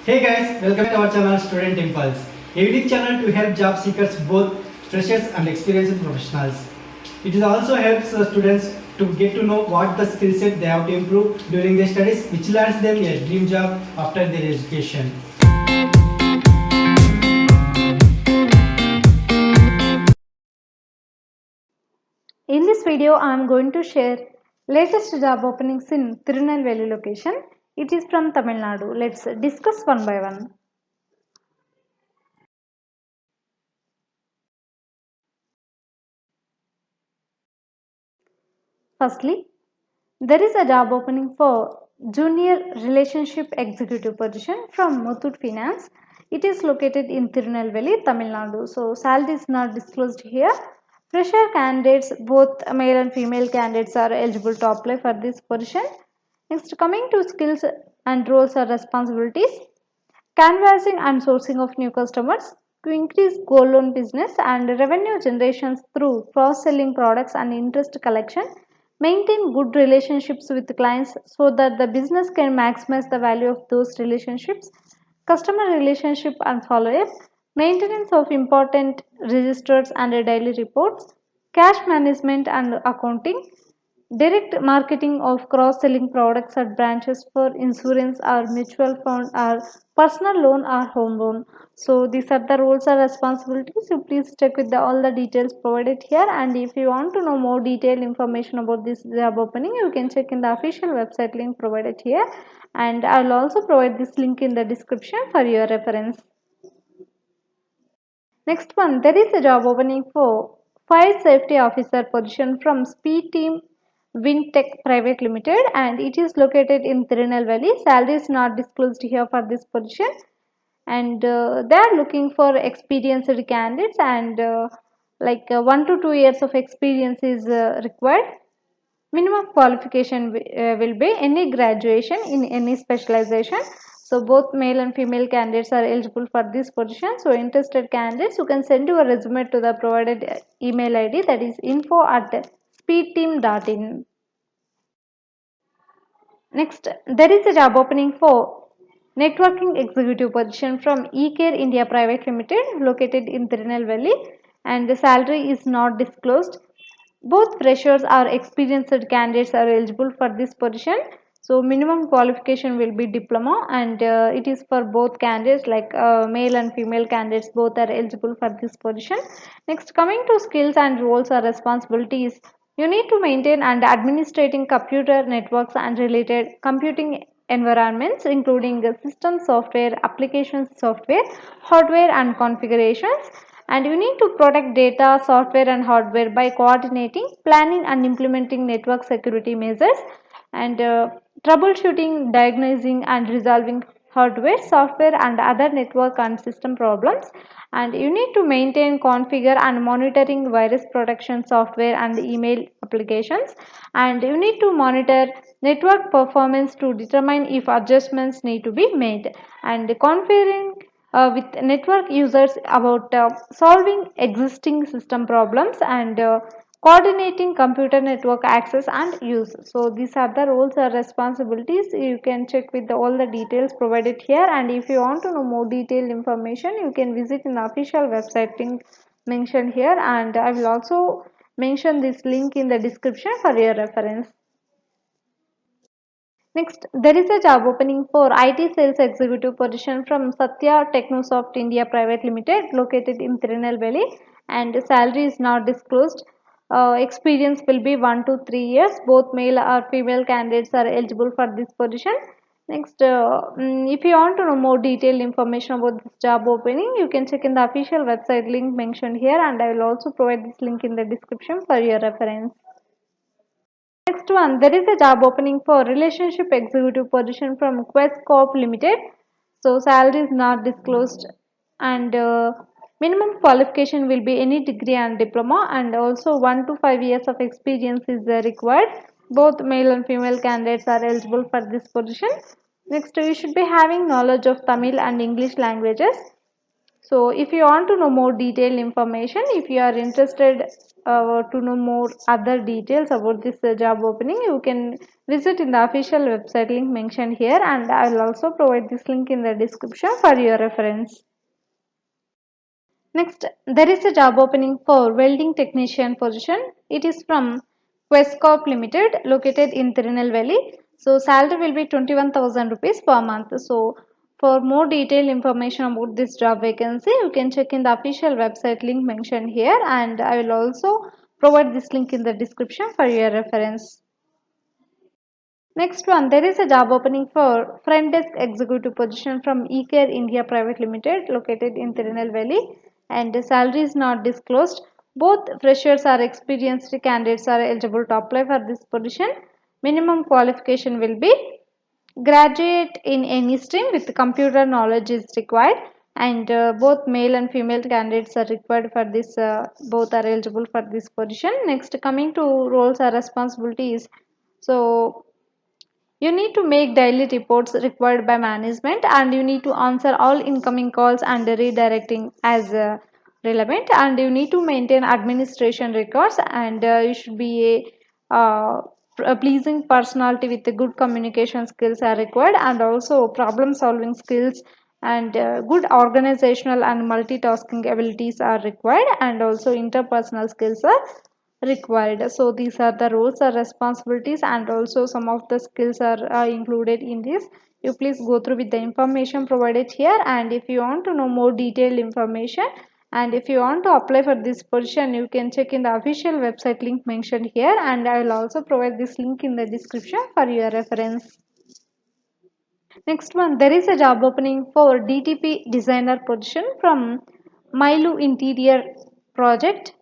Hey guys, welcome to our channel Student Impulse, a unique channel to help job seekers, both freshers and experienced professionals. It also helps students to get to know what the skill set they have to improve during their studies, which lands them a dream job after their education. In this video, I am going to share latest job openings in Tirunelveli location. It is from Tamil Nadu. Let's discuss one by one. Firstly, there is a job opening for Junior Relationship Executive position from Muthoot Finance. It is located in Tirunelveli, Tamil Nadu. So, salary is not disclosed here. Fresher candidates, both male and female candidates, are eligible to apply for this position. Next, coming to skills and roles or responsibilities. Canvassing and sourcing of new customers to increase gold loan business and revenue generations through cross-selling products and interest collection. Maintain good relationships with clients so that the business can maximize the value of those relationships. Customer relationship and follow-up. Maintenance of important registers and daily reports. Cash management and accounting. Direct marketing of cross-selling products at branches for insurance or mutual fund or personal loan or home loan. So these are the roles and responsibilities. You please check with all the details provided here, and if you want to know more detailed information about this job opening, you can check in the official website link provided here, and I will also provide this link in the description for your reference. Next one, there is a job opening for Fire Safety Officer position from Speed Team Wintech Private Limited, and it is located in Tirunelveli. Salary is not disclosed here for this position, and they are looking for experienced candidates, and 1 to 2 years of experience is required. Minimum qualification will be any graduation in any specialization. So both male and female candidates are eligible for this position. So interested candidates, you can send your resume to the provided email ID, that is info@speedteam.in. Next, there is a job opening for networking executive position from eCare India Private Limited located in Tirunelveli, and the salary is not disclosed. Both freshers or experienced candidates are eligible for this position. So minimum qualification will be diploma, and it is for both candidates, male and female candidates both are eligible for this position. Next, coming to skills and roles or responsibilities, you need to maintain and administrating computer networks and related computing environments, including system software, applications software, hardware and configurations, and you need to protect data, software and hardware by coordinating, planning and implementing network security measures, and troubleshooting, diagnosing and resolving hardware, software and other network and system problems, and you need to maintain, configure and monitoring virus protection software and email applications, and you need to monitor network performance to determine if adjustments need to be made, and configuring with network users about solving existing system problems, and coordinating computer network access and use. So these are the roles or responsibilities. You can check with all the details provided here, and if you want to know more detailed information, you can visit an official website link mentioned here, and I will also mention this link in the description for your reference. Next, there is a job opening for IT sales executive position from Satya Technosoft India Private Limited located in Tirunelveli, and salary is not disclosed. Experience will be 1 to 3 years. Both male or female candidates are eligible for this position. Next, if you want to know more detailed information about this job opening, you can check in the official website link mentioned here, and I will also provide this link in the description for your reference. Next one, there is a job opening for relationship executive position from Quest Corp Limited. So salary is not disclosed, and minimum qualification will be any degree and diploma, and also 1 to 5 years of experience is required. Both male and female candidates are eligible for this position. Next, you should be having knowledge of Tamil and English languages. So if you want to know more detailed information, if you are interested to know more other details about this job opening, you can visit in the official website link mentioned here, and I will also provide this link in the description for your reference. Next, there is a job opening for welding technician position. It is from Quest Corp Limited, located in Tirunelveli. So salary will be 21,000 rupees per month. So for more detailed information about this job vacancy, you can check in the official website link mentioned here, and I will also provide this link in the description for your reference. Next one, there is a job opening for front desk executive position from eCare India Private Limited, located in Tirunelveli, and the salary is not disclosed. Both freshers or experienced candidates are eligible to apply for this position. Minimum qualification will be graduate in any stream with computer knowledge is required, and both male and female candidates are required for this. Both are eligible for this position. Next, coming to roles or responsibilities. So you need to make daily reports required by management, and you need to answer all incoming calls and redirecting as relevant, and you need to maintain administration records, and you should be a pleasing personality with the good communication skills are required, and also problem solving skills, and good organizational and multitasking abilities are required, and also interpersonal skills are required. So these are the roles or responsibilities, and also some of the skills are included in this. You please go through with the information provided here, and if you want to know more detailed information and if you want to apply for this position, you can check in the official website link mentioned here, and I will also provide this link in the description for your reference. Next one, there is a job opening for DTP designer position from Mailu Interior Project.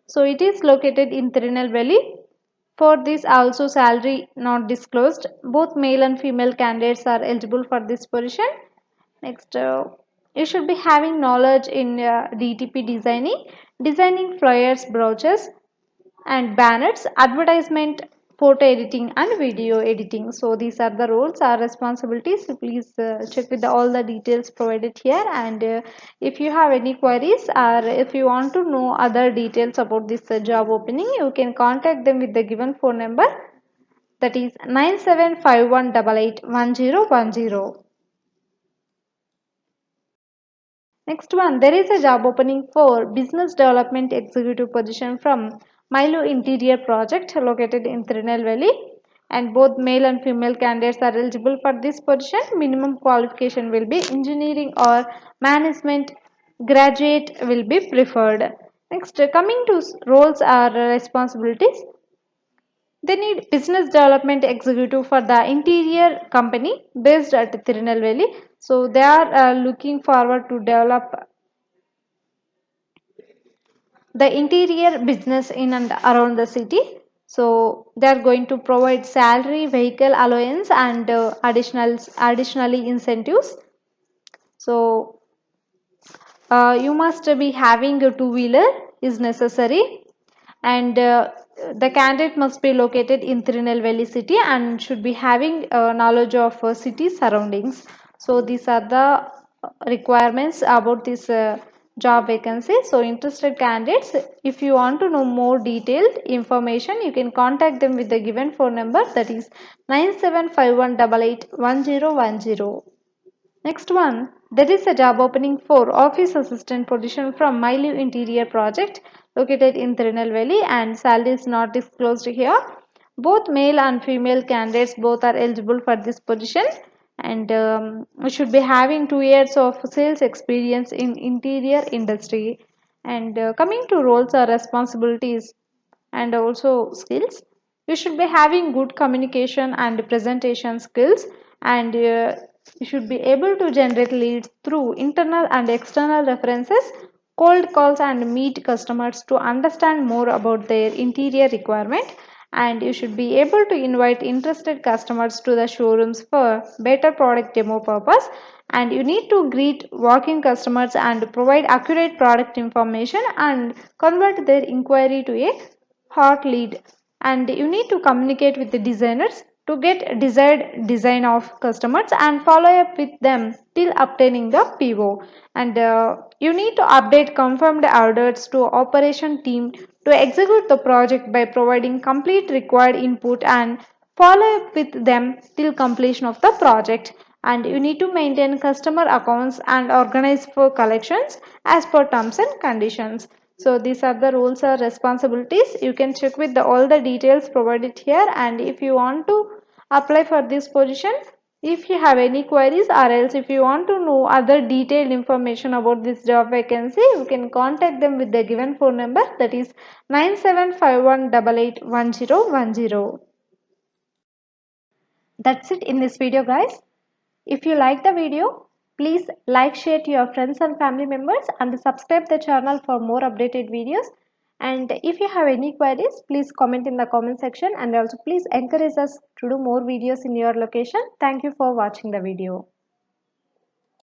So it is located in Tirunelveli. For this also salary not disclosed. Both male and female candidates are eligible for this position. Next, you should be having knowledge in DTP designing, designing flyers, brochures, and banners, advertisement, photo editing, and video editing. So these are the roles or responsibilities. So please check with all the details provided here, and if you have any queries or if you want to know other details about this job opening, you can contact them with the given phone number, that is 9751881010. Next one, there is a job opening for business development executive position from Milo Interior Project, located in Tirunelveli, and both male and female candidates are eligible for this position. Minimum qualification will be engineering or management graduate will be preferred. Next, coming to roles or responsibilities. They need business development executive for the interior company based at Tirunelveli. So they are looking forward to develop the interior business in and around the city. So they are going to provide salary, vehicle allowance, and additionally incentives. So you must be having a two-wheeler is necessary, and the candidate must be located in Tirunelveli city and should be having knowledge of city surroundings. So these are the requirements about this job vacancy. So interested candidates, if you want to know more detailed information, you can contact them with the given phone number, that is 9751881010. Next one, there is a job opening for office assistant position from Mailu Interior Project, located in Tirunelveli, and salary is not disclosed here. Both male and female candidates both are eligible for this position, and should be having 2 years of sales experience in interior industry. And coming to roles or responsibilities and also skills, you should be having good communication and presentation skills, and you should be able to generate leads through internal and external references, cold calls, and meet customers to understand more about their interior requirement, and you should be able to invite interested customers to the showrooms for better product demo purpose, and you need to greet walk-in customers and provide accurate product information and convert their inquiry to a hot lead, and you need to communicate with the designers to get desired design of customers and follow up with them till obtaining the PO. And you need to update confirmed orders to operation team to execute the project by providing complete required input and follow up with them till completion of the project. And you need to maintain customer accounts and organize for collections as per terms and conditions. So these are the roles or responsibilities. You can check with all the details provided here, and if you want to apply for this position, if you have any queries or else if you want to know other detailed information about this job vacancy, you can contact them with the given phone number, that is 9751881010. That's it in this video, guys. If you like the video, please like, share to your friends and family members, and subscribe the channel for more updated videos. And if you have any queries, please comment in the comment section, and also please encourage us to do more videos in your location. Thank you for watching the video.